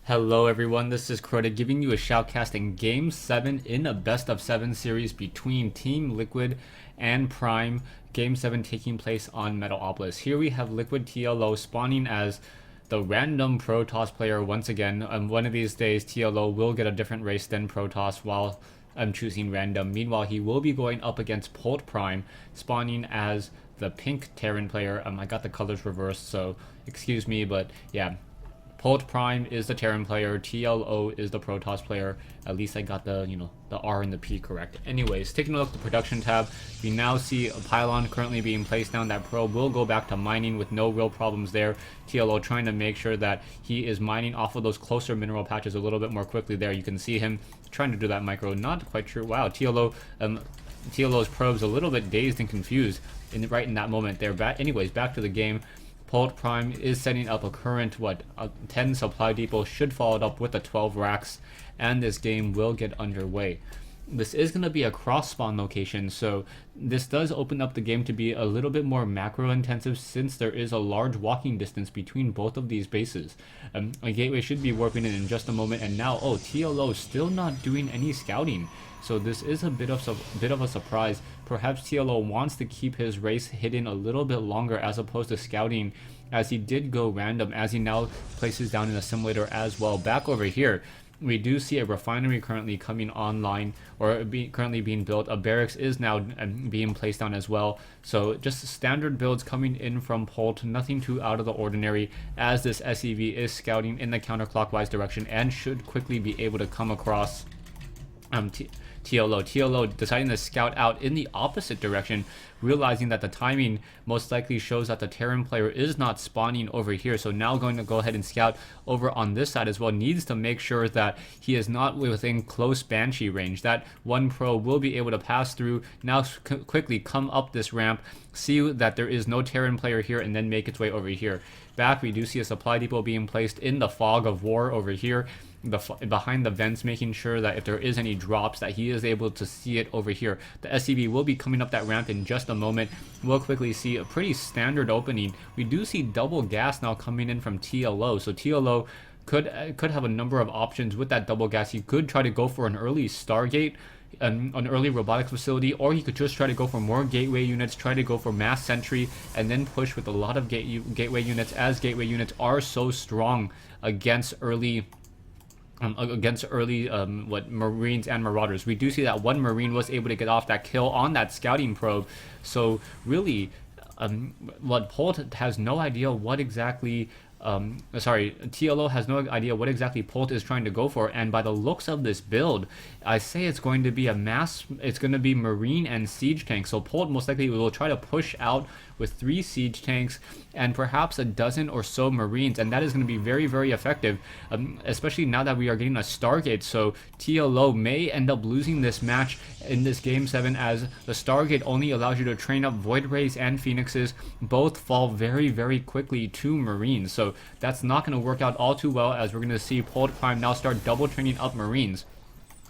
Hello everyone, this is Crota giving you a shoutcast in Game 7 in a best of 7 series between Team Liquid and Prime. Game 7 taking place on Metalopolis. Here we have Liquid TLO spawning as the random Protoss player once again. One of these days TLO will get a different race than Protoss while I'm choosing random. Meanwhile, he will be going up against Polt Prime, spawning as the pink Terran player. I got the colors reversed, so excuse me, but yeah. Polt Prime is the Terran player, TLO is the Protoss player. At least I got the, the R and the P correct. Anyways, taking a look at the production tab, we now see a pylon currently being placed down. That probe will go back to mining with no real problems there. TLO trying to make sure that he is mining off of those closer mineral patches a little bit more quickly there. You can see him trying to do that micro. Not quite sure. Wow, TLO's probe's a little bit dazed and confused right in that moment there. Anyways, back to the game. Polt Prime is setting up a current, 10 supply depot, should follow it up with the 12 racks, and this game will get underway. This is going to be a cross spawn location, so this does open up the game to be a little bit more macro intensive since there is a large walking distance between both of these bases. A gateway should be warping in just a moment, and now, TLO still not doing any scouting. So this is a bit of a surprise. Perhaps TLO wants to keep his race hidden a little bit longer as opposed to scouting, as he did go random, as he now places down an assimilator as well. Back over here, we do see a refinery currently coming online, or currently being built. A barracks is now being placed down as well. So just standard builds coming in from Polt, nothing too out of the ordinary, as this SEV is scouting in the counterclockwise direction and should quickly be able to come across TLO deciding to scout out in the opposite direction, realizing that the timing most likely shows that the Terran player is not spawning over here. So now going to go ahead and scout over on this side as well. Needs to make sure that he is not within close Banshee range. That one probe will be able to pass through. Now quickly come up this ramp, see that there is no Terran player here, and then make its way over here. Back, we do see a supply depot being placed in the fog of war over here, behind the vents, making sure that if there is any drops that he is able to see it over here. The SCV will be coming up that ramp in just a moment. We'll quickly see a pretty standard opening. We do see double gas now coming in from TLO, so TLO could have a number of options with that double gas. He could try to go for an early Stargate, an early robotics facility, or he could just try to go for more gateway units, try to go for mass sentry, and then push with a lot of gateway units, as gateway units are so strong against early Marines and Marauders. We do see that one Marine was able to get off that kill on that scouting probe. So really, Polt has no idea what exactly TLO has no idea what exactly Polt is trying to go for, and by the looks of this build, I say it's going to be it's going to be Marine and Siege tanks. So Polt most likely will try to push out with 3 Siege tanks and perhaps a dozen or so Marines, and that is going to be very, very effective, especially now that we are getting a Stargate. So TLO may end up losing this match in this Game 7, as the Stargate only allows you to train up Void Rays and Phoenixes. Both fall very, very quickly to Marines, so that's not going to work out all too well, as we're going to see Polt Prime now start double training up Marines.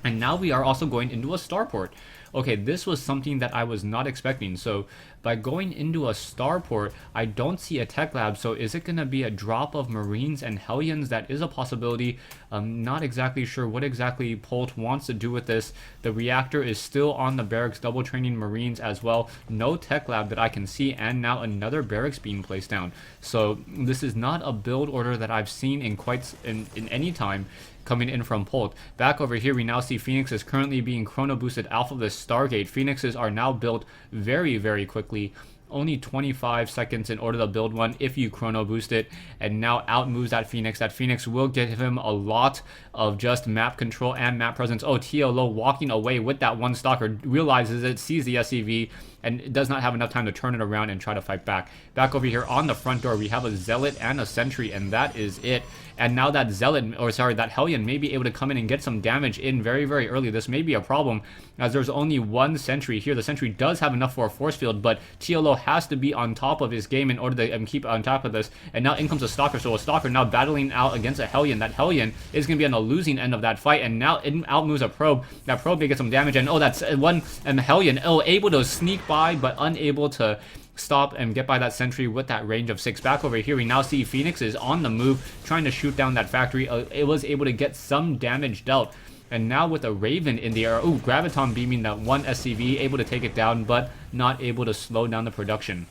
And now we are also going into a starport. Okay, this was something that I was not expecting. So by going into a starport, I don't see a tech lab. So is it going to be a drop of Marines and Hellions? That is a possibility. I'm not exactly sure what exactly Polt wants to do with this. The reactor is still on the barracks, double training Marines as well. No tech lab that I can see, and now another barracks being placed down. So this is not a build order that I've seen in any time coming in from Polt. Back over here, we now see Phoenix is currently being chrono boosted off of the Stargate. Phoenixes are now built very, very quickly. Only 25 seconds in order to build one if you chrono boost it, and now out moves that Phoenix. That Phoenix will give him a lot of just map control and map presence. TLO walking away with that one stalker, realizes it, sees the SCV, and does not have enough time to turn it around and try to fight back. Back over here on the front door, we have a Zealot and a Sentry, and that is it. And now that that Hellion may be able to come in and get some damage in very, very early. This may be a problem, as there's only one Sentry here. The Sentry does have enough for a force field, but TLO has to be on top of his game in order to keep on top of this. And now in comes a Stalker, so a Stalker now battling out against a Hellion. That Hellion is going to be on the losing end of that fight, and now out moves a Probe. That Probe may get some damage, and that's one Hellion able to sneak by, but unable to stop and get by that sentry with that range of 6. Back over here, we now see Phoenix is on the move, trying to shoot down that factory. It was able to get some damage dealt. And now with a Raven in the air, Graviton beaming that one SCV, able to take it down, but not able to slow down the production.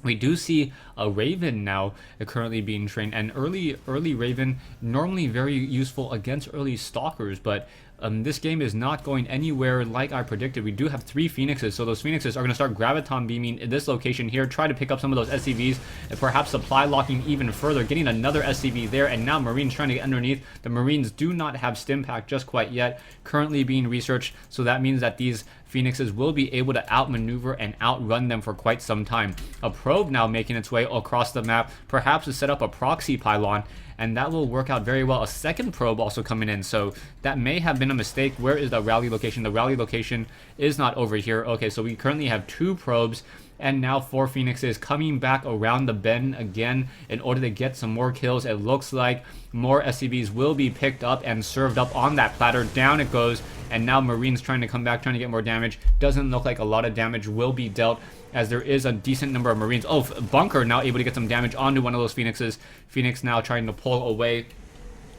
We do see a Raven now currently being trained, and early Raven, normally very useful against early Stalkers, but this game is not going anywhere like I predicted. We do have 3 Phoenixes, so those Phoenixes are going to start Graviton beaming in this location here, try to pick up some of those SCVs, and perhaps supply locking even further, getting another SCV there, and now Marines trying to get underneath. The Marines do not have stim pack just quite yet, currently being researched, so that means that these Phoenixes will be able to outmaneuver and outrun them for quite some time. A probe now making its way across the map, perhaps to set up a proxy pylon, and that will work out very well. A second probe also coming in, so that may have been a mistake. Where is the rally location? The rally location is not over here. Okay, so we currently have 2 probes, and now 4 Phoenixes coming back around the bend again in order to get some more kills. It looks like more SCVs will be picked up and served up on that platter. Down it goes, and now Marines trying to come back, trying to get more damage. Doesn't look like a lot of damage will be dealt, as there is a decent number of Marines. Bunker now able to get some damage onto one of those Phoenixes. Phoenix now trying to pull away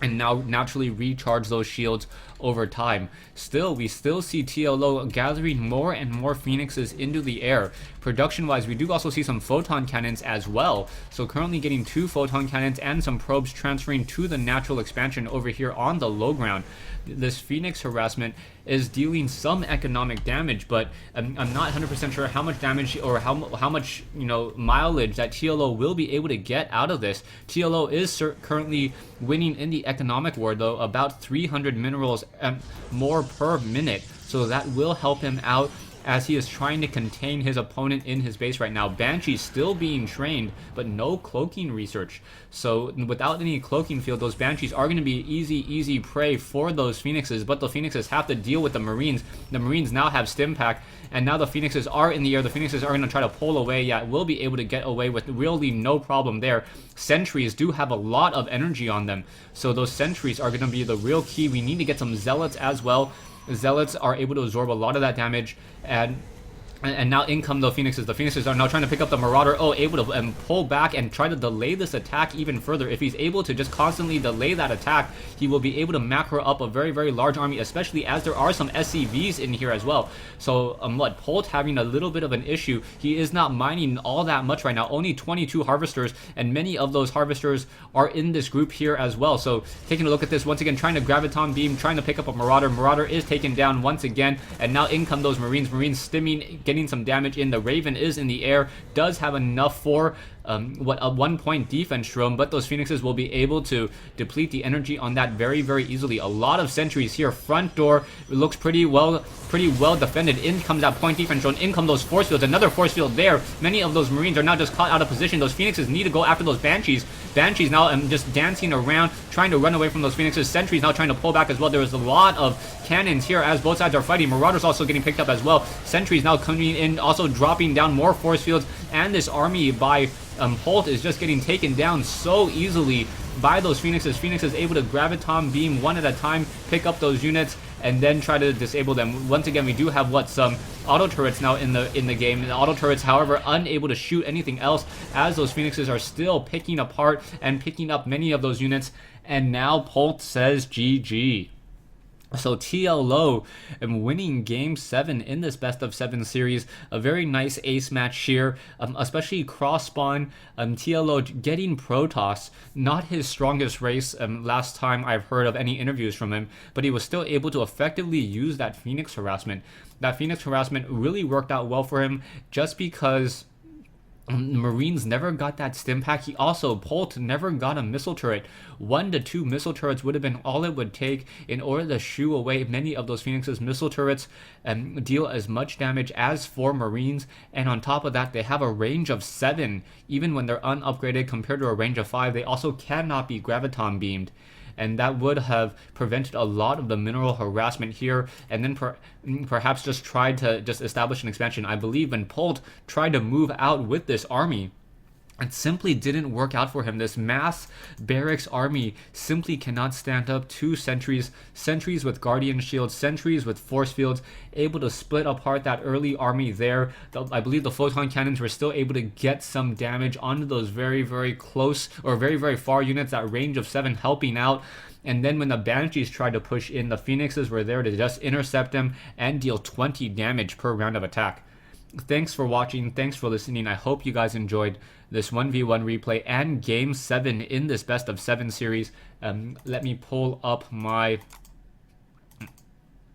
and now naturally recharge those shields over time. Still, we still see TLO gathering more and more Phoenixes into the air. Production-wise, we do also see some photon cannons as well. So currently getting 2 photon cannons and some probes transferring to the natural expansion over here on the low ground. This Phoenix harassment is dealing some economic damage, but I'm not 100% sure how much damage or how much mileage that TLO will be able to get out of this. TLO is currently winning in the economic war, though, about 300 minerals more per minute, so that will help him out as he is trying to contain his opponent in his base right now. Banshee still being trained, but no cloaking research. So without any cloaking field, those Banshees are going to be easy prey for those Phoenixes, but the Phoenixes have to deal with the Marines. The Marines now have stim pack, and now the Phoenixes are in the air. The Phoenixes are going to try to pull away. Yeah, will be able to get away with really no problem there. Sentries do have a lot of energy on them, so those Sentries are going to be the real key. We need to get some Zealots as well. Zealots are able to absorb a lot of that damage, and now in come the Phoenixes. The Phoenixes are now trying to pick up the Marauder. Able to pull back and try to delay this attack even further. If he's able to just constantly delay that attack, he will be able to macro up a very large army, especially as there are some SCVs in here as well. So Polt having a little bit of an issue. He is not mining all that much right now. Only 22 harvesters, and many of those harvesters are in this group here as well. So taking a look at this once again, trying to Graviton beam, trying to pick up a Marauder. Marauder is taken down once again, and now in come those Marines. Marines stimming, getting some damage in. The Raven is in the air, does have enough for a 1-point defense drone, but those Phoenixes will be able to deplete the energy on that very easily. A lot of sentries here. Front door looks pretty well defended. In comes that point defense drone. In come those force fields. Another force field there. Many of those Marines are now just caught out of position. Those Phoenixes need to go after those Banshees. Banshees now just dancing around, trying to run away from those Phoenixes. Sentries now trying to pull back as well. There is a lot of cannons here as both sides are fighting. Marauders also getting picked up as well. Sentries now coming in, also dropping down more force fields, and this army by Polt is just getting taken down so easily by those Phoenixes. Phoenixes able to Graviton beam one at a time, pick up those units, and then try to disable them. Once again, we do have some auto turrets now in the game. The auto turrets, however, unable to shoot anything else, as those Phoenixes are still picking apart and picking up many of those units. And now Polt says GG. So TLO winning Game 7 in this Best of 7 series. A very nice ace match here, especially cross-spawn. TLO getting Protoss, not his strongest race last time I've heard of any interviews from him, but he was still able to effectively use that Phoenix harassment. That Phoenix harassment really worked out well for him, just because Marines never got that stim pack. Polt never got a missile turret. 1 to 2 missile turrets would have been all it would take in order to shoo away many of those Phoenix's missile turrets and deal as much damage as 4 Marines. And on top of that, they have a range of 7, even when they're unupgraded, compared to a range of 5. They also cannot be Graviton beamed, and that would have prevented a lot of the mineral harassment here, and then perhaps just tried to establish an expansion. I believe when Polt tried to move out with this army, It simply didn't work out for him. This mass barracks army simply cannot stand up to sentries with guardian shields, sentries with force fields, able to split apart that early army there. I believe the photon cannons were still able to get some damage onto those very, very close or very, very far units at range of 7, helping out. And then when the Banshees tried to push in, the Phoenixes were there to just intercept them and deal 20 damage per round of attack. Thanks for watching. Thanks for listening. I hope you guys enjoyed this 1v1 replay and Game 7 in this Best of 7 series. Let me pull up my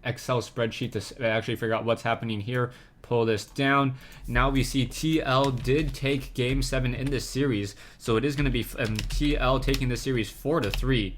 Excel spreadsheet to actually figure out what's happening here. Pull this down. Now we see TL did take Game 7 in this series. So it is going to be TL taking this series 4-3.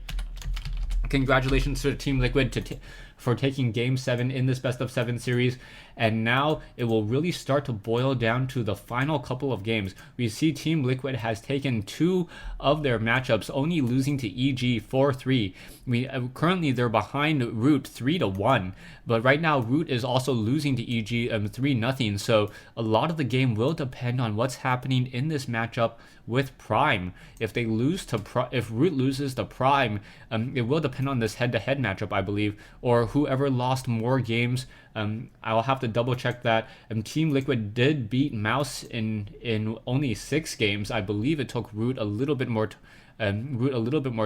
Congratulations to Team Liquid for taking Game 7 in this Best of 7 series. And now it will really start to boil down to the final couple of games. We see Team Liquid has taken 2 of their matchups, only losing to EG 4-3. Currently they're behind Root 3-1, but right now Root is also losing to EG 3-0. So a lot of the game will depend on what's happening in this matchup with Prime. If they lose to if Root loses to Prime, it will depend on this head-to-head matchup, I believe, or whoever lost more games. I'll have to double check that. Team Liquid did beat Mouse in only 6 games. I believe it took Root a little bit more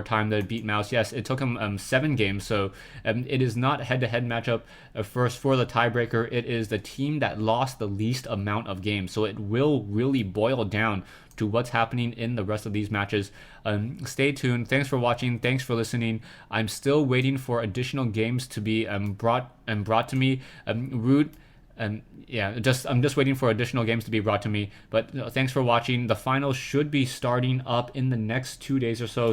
time to beat Mouse. Yes, it took him 7 games. So it is not head-to-head matchup. First, for the tiebreaker, it is the team that lost the least amount of games. So it will really boil down to what's happening in the rest of these matches. Stay tuned. Thanks for watching. Thanks for listening. I'm still waiting for additional games to be brought to me. Root. I'm just waiting for additional games to be brought to me. But thanks for watching. The finals should be starting up in the next 2 days or so.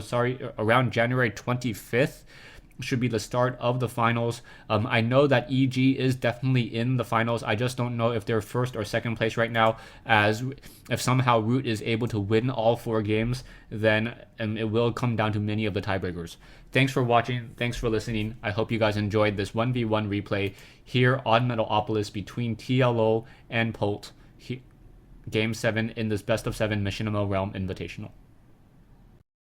Around January 25th should be the start of the finals. I know that EG is definitely in the finals. I just don't know if they're first or second place right now. As if somehow Root is able to win all 4 games, then it will come down to many of the tiebreakers. Thanks for watching. Thanks for listening. I hope you guys enjoyed this 1v1 replay here on Metalopolis between TLO and Polt. Game 7 in this Best of 7 Machinima Realm Invitational.